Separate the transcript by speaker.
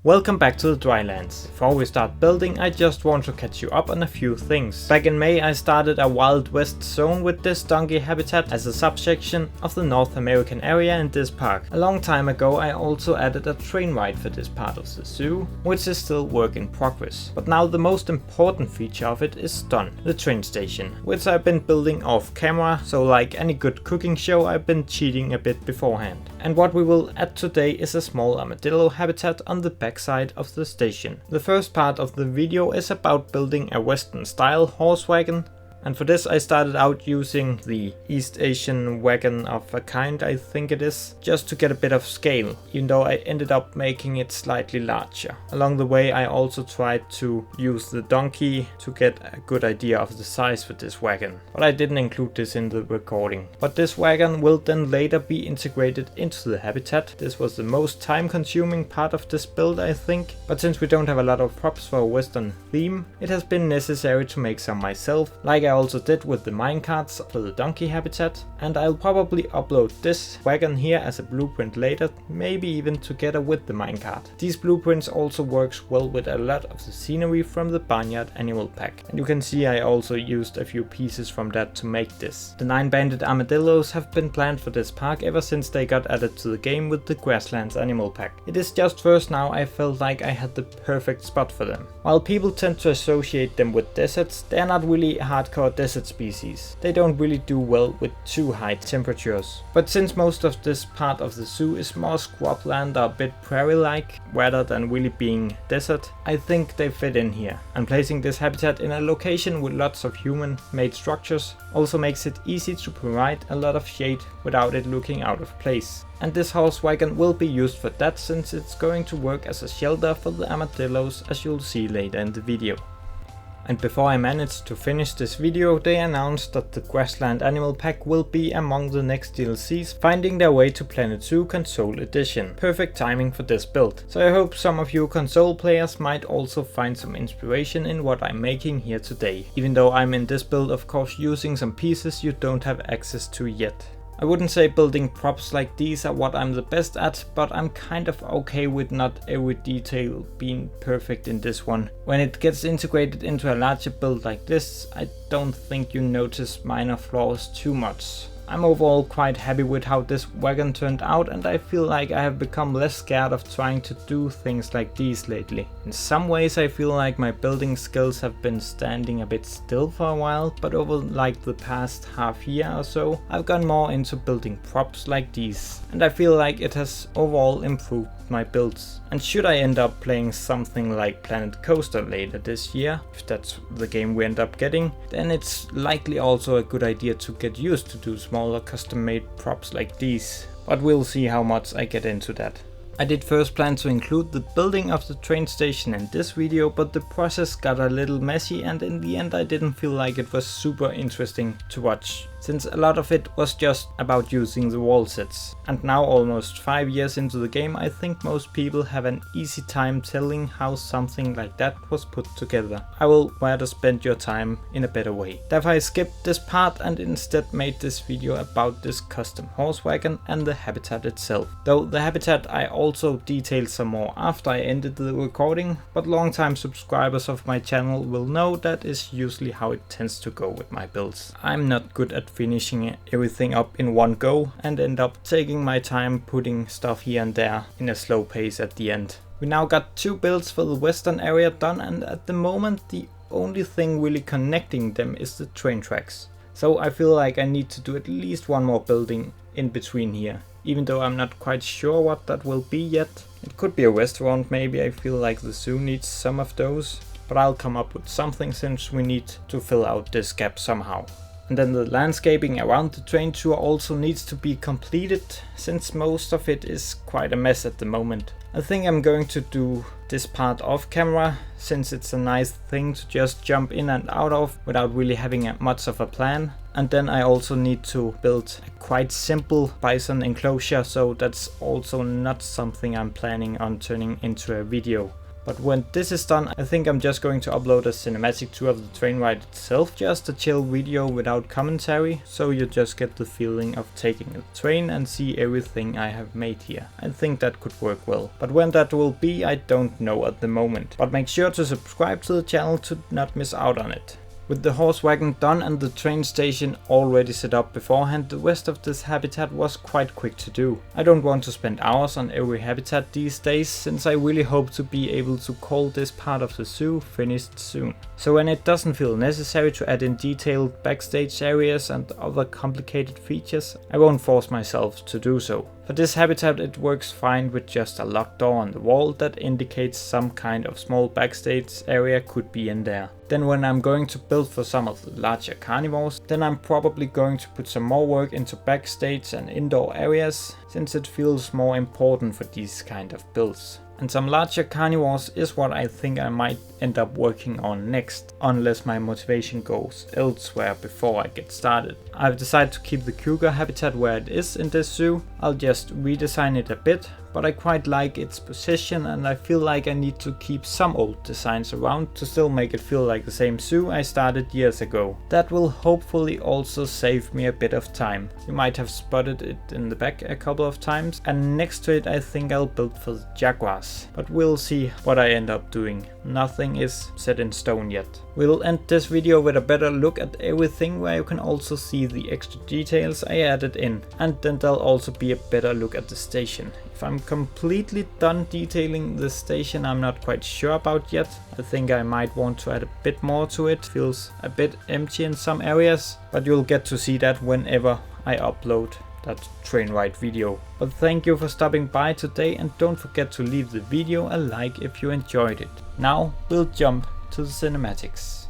Speaker 1: Welcome back to the Drylands. Before we start building, I just want to catch you up on a few things. Back in May I started a Wild West zone with this donkey habitat as a subsection of the North American area in this park. A long time ago I also added a train ride for this part of the zoo, which is still work in progress. But now the most important feature of it is done, the train station, which I've been building off camera, so like any good cooking show I've been cheating a bit beforehand. And what we will add today is a small armadillo habitat on the back side of the station. The first part of the video is about building a Western style horse wagon, and for this I started out using the East Asian wagon of a kind, I think it is, just to get a bit of scale, even though I ended up making it slightly larger. Along the way I also tried to use the donkey to get a good idea of the size for this wagon, but I didn't include this in the recording. But this wagon will then later be integrated into the habitat. This was the most time consuming part of this build, I think, but since we don't have a lot of props for a Western theme, it has been necessary to make some myself, like I also did with the minecarts for the donkey habitat, and I'll probably upload this wagon here as a blueprint later, maybe even together with the minecart. These blueprints also works well with a lot of the scenery from the Barnyard Animal Pack, and you can see I also used a few pieces from that to make this. The 9 banded armadillos have been planned for this park ever since they got added to the game with the Grasslands Animal Pack. It is just first now I felt like I had the perfect spot for them. While people tend to associate them with deserts, they are not really hardcore desert species. They don't really do well with too high temperatures. But since most of this part of the zoo is more scrubland or a bit prairie-like, rather than really being desert, I think they fit in here. And placing this habitat in a location with lots of human-made structures also makes it easy to provide a lot of shade without it looking out of place. And this horse wagon will be used for that, since it's going to work as a shelter for the armadillos, as you'll see later in the video. And before I managed to finish this video, they announced that the Grassland Animal Pack will be among the next DLCs finding their way to Planet Zoo Console Edition. Perfect timing for this build. So I hope some of you console players might also find some inspiration in what I'm making here today. Even though I'm in this build of course using some pieces you don't have access to yet. I wouldn't say building props like these are what I'm the best at, but I'm kind of okay with not every detail being perfect in this one. When it gets integrated into a larger build like this, I don't think you notice minor flaws too much. I'm overall quite happy with how this wagon turned out, and I feel like I have become less scared of trying to do things like these lately. In some ways I feel like my building skills have been standing a bit still for a while, but over like the past half year or so I've gone more into building props like these, and I feel like it has overall improved my builds. And should I end up playing something like Planet Coaster later this year, if that's the game we end up getting, then it's likely also a good idea to get used to do smaller custom made props like these. But we'll see how much I get into that. I did first plan to include the building of the train station in this video, but the process got a little messy, and in the end I didn't feel like it was super interesting to watch, since a lot of it was just about using the wall sets. And now, almost 5 years into the game, I think most people have an easy time telling how something like that was put together. I will rather spend your time in a better way. Therefore I skipped this part and instead made this video about this custom horse wagon and the habitat itself. Though the habitat I also detailed some more after I ended the recording, but long-time subscribers of my channel will know that is usually how it tends to go with my builds. I'm not good at finishing everything up in one go and end up taking my time putting stuff here and there in a slow pace at the end. We now got 2 builds for the western area done, and at the moment the only thing really connecting them is the train tracks. So I feel like I need to do at least one more building in between here, even though I'm not quite sure what that will be yet. It could be a restaurant maybe, I feel like the zoo needs some of those, but I'll come up with something since we need to fill out this gap somehow. And then the landscaping around the train tour also needs to be completed, since most of it is quite a mess at the moment. I think I'm going to do this part off camera, since it's a nice thing to just jump in and out of without really having much of a plan. And then I also need to build a quite simple bison enclosure, so that's also not something I'm planning on turning into a video. But when this is done, I think I'm just going to upload a cinematic tour of the train ride itself, just a chill video without commentary, so you just get the feeling of taking a train and see everything I have made here. I think that could work well, but when that will be I don't know at the moment. But make sure to subscribe to the channel to not miss out on it. With the horse wagon done and the train station already set up beforehand, the rest of this habitat was quite quick to do. I don't want to spend hours on every habitat these days, since I really hope to be able to call this part of the zoo finished soon. So when it doesn't feel necessary to add in detailed backstage areas and other complicated features, I won't force myself to do so. For this habitat it works fine with just a locked door on the wall that indicates some kind of small backstage area could be in there. Then when I'm going to build for some of the larger carnivores, then I'm probably going to put some more work into backstage and indoor areas, since it feels more important for these kind of builds. And some larger carnivores is what I think I might end up working on next, unless my motivation goes elsewhere before I get started. I've decided to keep the cougar habitat where it is in this zoo. I'll just redesign it a bit, but I quite like its position and I feel like I need to keep some old designs around to still make it feel like the same zoo I started years ago. That will hopefully also save me a bit of time. You might have spotted it in the back a couple of times, and next to it I think I'll build for the jaguars. But we'll see what I end up doing. Nothing is set in stone yet. We'll end this video with a better look at everything, where you can also see the extra details I added in, and then there'll also be a better look at the station. If I'm completely done detailing the station, I'm not quite sure about yet. I think I might want to add a bit more to it. Feels a bit empty in some areas, but you'll get to see that whenever I upload that train ride video. But thank you for stopping by today, and don't forget to leave the video a like if you enjoyed it. Now we'll jump to the cinematics.